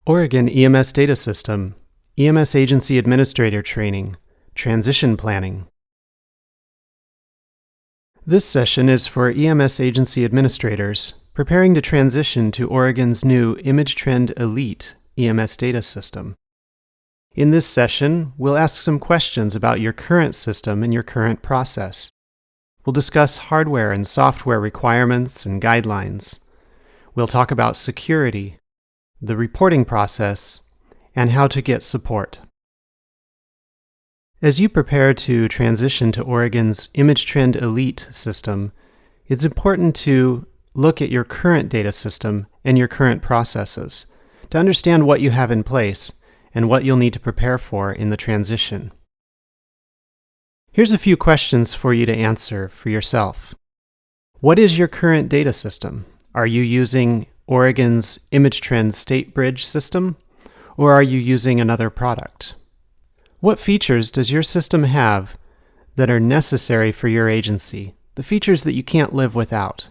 Oregon EMS Data System, EMS Agency Administrator Training, Transition Planning. This session is for EMS Agency Administrators preparing to transition to Oregon's new ImageTrend Elite EMS Data System. In this session, we'll ask some questions about your current system and your current process. We'll discuss hardware and software requirements and guidelines. We'll talk about security, the reporting process, and how to get support. As you prepare to transition to Oregon's ImageTrend Elite system, it's important to look at your current data system and your current processes to understand what you have in place and what you'll need to prepare for in the transition. Here's a few questions for you to answer for yourself. What is your current data system? Are you using Oregon's ImageTrend State Bridge system, or are you using another product? What features does your system have that are necessary for your agency, the features that you can't live without?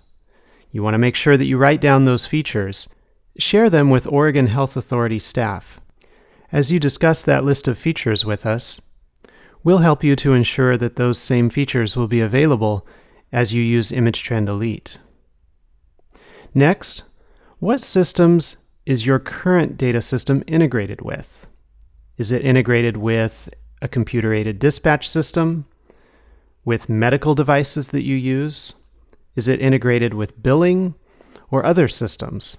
You want to make sure that you write down those features. Share them with Oregon Health Authority staff. As you discuss that list of features with us, we'll help you to ensure that those same features will be available as you use ImageTrend Elite. Next, what systems is your current data system integrated with? Is it integrated with a computer-aided dispatch system? With medical devices that you use? Is it integrated with billing or other systems?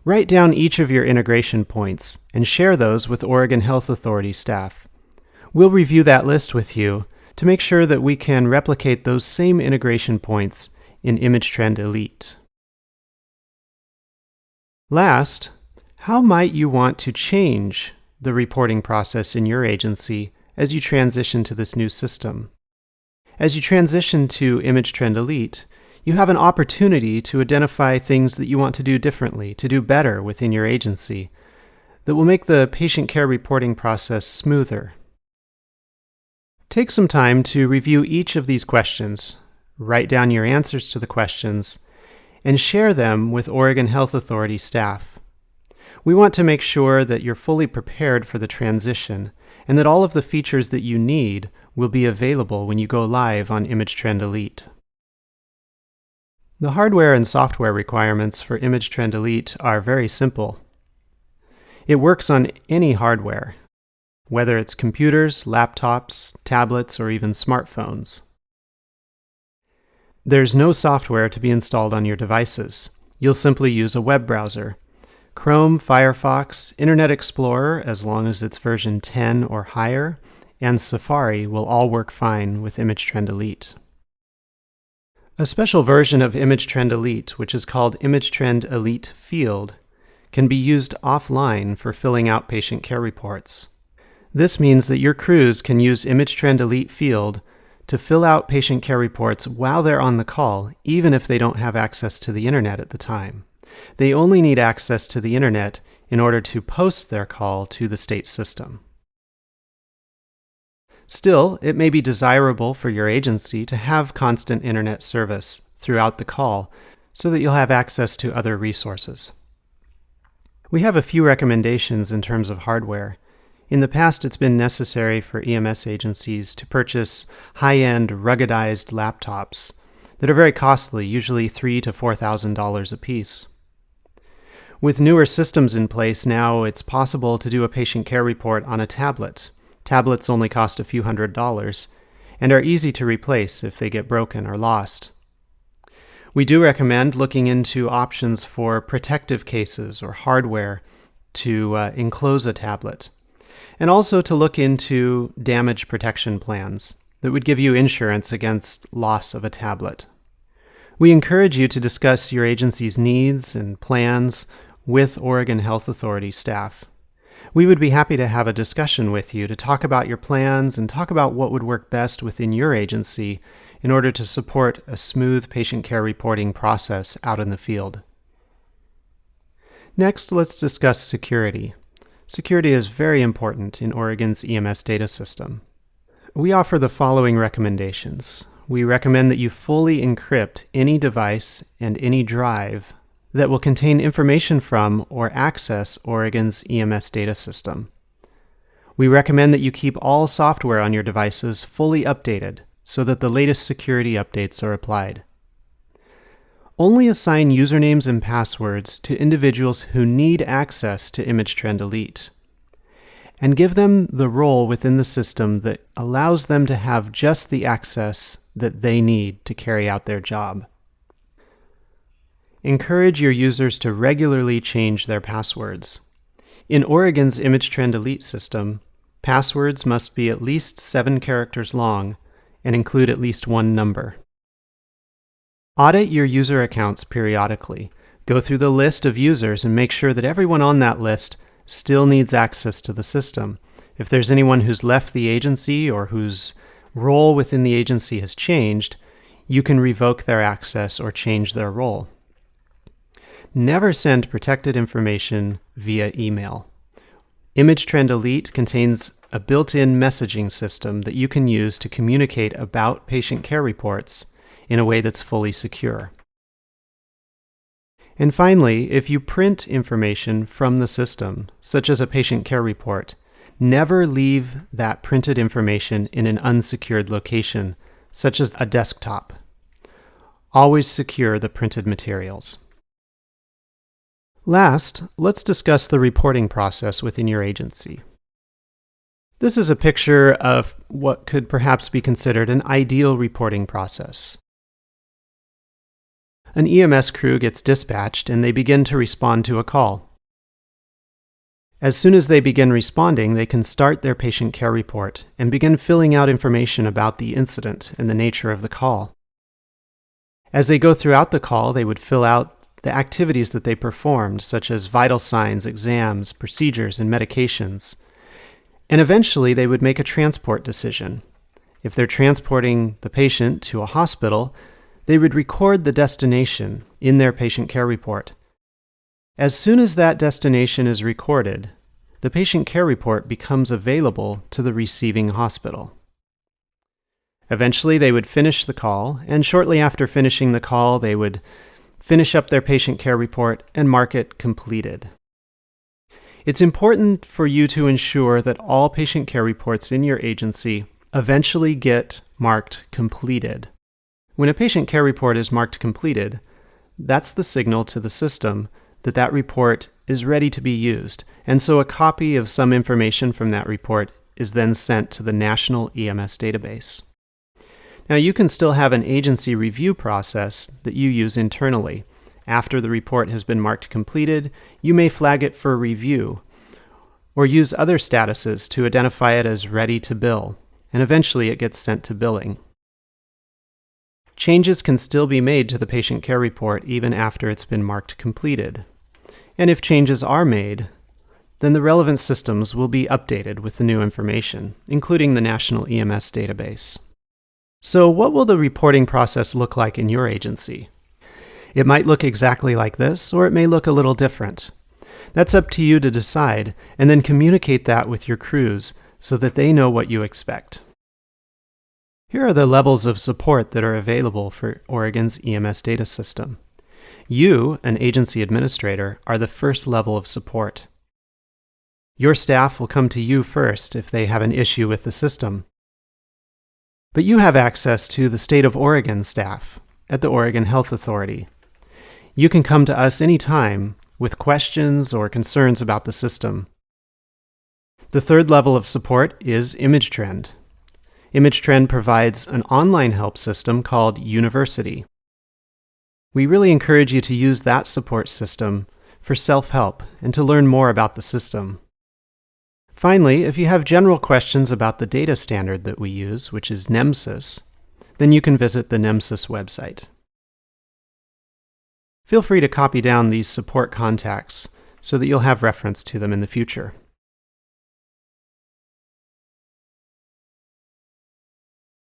Write down each of your integration points and share those with Oregon Health Authority staff. We'll review that list with you to make sure that we can replicate those same integration points in ImageTrend Elite. Last, how might you want to change the reporting process in your agency as you transition to this new system? As you transition to ImageTrend Elite, you have an opportunity to identify things that you want to do differently, to do better within your agency, that will make the patient care reporting process smoother. Take some time to review each of these questions, write down your answers to the questions, and share them with Oregon Health Authority staff. We want to make sure that you're fully prepared for the transition and that all of the features that you need will be available when you go live on ImageTrend Elite. The hardware and software requirements for ImageTrend Elite are very simple. It works on any hardware, whether it's computers, laptops, tablets, or even smartphones. There's no software to be installed on your devices. You'll simply use a web browser. Chrome, Firefox, Internet Explorer, as long as it's version 10 or higher, and Safari will all work fine with ImageTrend Elite. A special version of ImageTrend Elite, which is called ImageTrend Elite Field, can be used offline for filling out patient care reports. This means that your crews can use ImageTrend Elite Field to fill out patient care reports while they're on the call, even if they don't have access to the internet at the time. They only need access to the internet in order to post their call to the state system. Still, it may be desirable for your agency to have constant internet service throughout the call so that you'll have access to other resources. We have a few recommendations in terms of hardware. In the past, it's been necessary for EMS agencies to purchase high-end, ruggedized laptops that are very costly, usually $3,000 to $4,000 a piece. With newer systems in place now, it's possible to do a patient care report on a tablet. Tablets only cost a few $100s and are easy to replace if they get broken or lost. We do recommend looking into options for protective cases or hardware to enclose a tablet, and also to look into damage protection plans that would give you insurance against loss of a tablet. We encourage you to discuss your agency's needs and plans with Oregon Health Authority staff. We would be happy to have a discussion with you to talk about your plans and talk about what would work best within your agency in order to support a smooth patient care reporting process out in the field. Next, let's discuss security. Security is very important in Oregon's EMS data system. We offer the following recommendations. We recommend that you fully encrypt any device and any drive that will contain information from or access Oregon's EMS data system. We recommend that you keep all software on your devices fully updated so that the latest security updates are applied. Only assign usernames and passwords to individuals who need access to ImageTrend Elite, and give them the role within the system that allows them to have just the access that they need to carry out their job. Encourage your users to regularly change their passwords. In Oregon's ImageTrend Elite system, passwords must be at least 7 characters long and include at least one number. Audit your user accounts periodically. Go through the list of users and make sure that everyone on that list still needs access to the system. If there's anyone who's left the agency or whose role within the agency has changed, you can revoke their access or change their role. Never send protected information via email. ImageTrend Elite contains a built-in messaging system that you can use to communicate about patient care reports in a way that's fully secure. And finally, if you print information from the system, such as a patient care report, never leave that printed information in an unsecured location, such as a desktop. Always secure the printed materials. Last, let's discuss the reporting process within your agency. This is a picture of what could perhaps be considered an ideal reporting process. An EMS crew gets dispatched and they begin to respond to a call. As soon as they begin responding, they can start their patient care report and begin filling out information about the incident and the nature of the call. As they go throughout the call, they would fill out the activities that they performed, such as vital signs, exams, procedures, and medications. And eventually, they would make a transport decision. If they're transporting the patient to a hospital, they would record the destination in their patient care report. As soon as that destination is recorded, the patient care report becomes available to the receiving hospital. Eventually, they would finish the call, and shortly after finishing the call, they would finish up their patient care report and mark it completed. It's important for you to ensure that all patient care reports in your agency eventually get marked completed. When a patient care report is marked completed, that's the signal to the system that that report is ready to be used, and so a copy of some information from that report is then sent to the National EMS database. Now, you can still have an agency review process that you use internally. After the report has been marked completed, you may flag it for review or use other statuses to identify it as ready to bill, and eventually it gets sent to billing. Changes can still be made to the patient care report even after it's been marked completed. And if changes are made, then the relevant systems will be updated with the new information, including the National EMS database. So what will the reporting process look like in your agency? It might look exactly like this, or it may look a little different. That's up to you to decide, and then communicate that with your crews so that they know what you expect. Here are the levels of support that are available for Oregon's EMS data system. You, an agency administrator, are the first level of support. Your staff will come to you first if they have an issue with the system. But you have access to the State of Oregon staff at the Oregon Health Authority. You can come to us anytime with questions or concerns about the system. The third level of support is ImageTrend. ImageTrend provides an online help system called University. We really encourage you to use that support system for self-help and to learn more about the system. Finally, if you have general questions about the data standard that we use, which is NEMSIS, then you can visit the NEMSIS website. Feel free to copy down these support contacts so that you'll have reference to them in the future.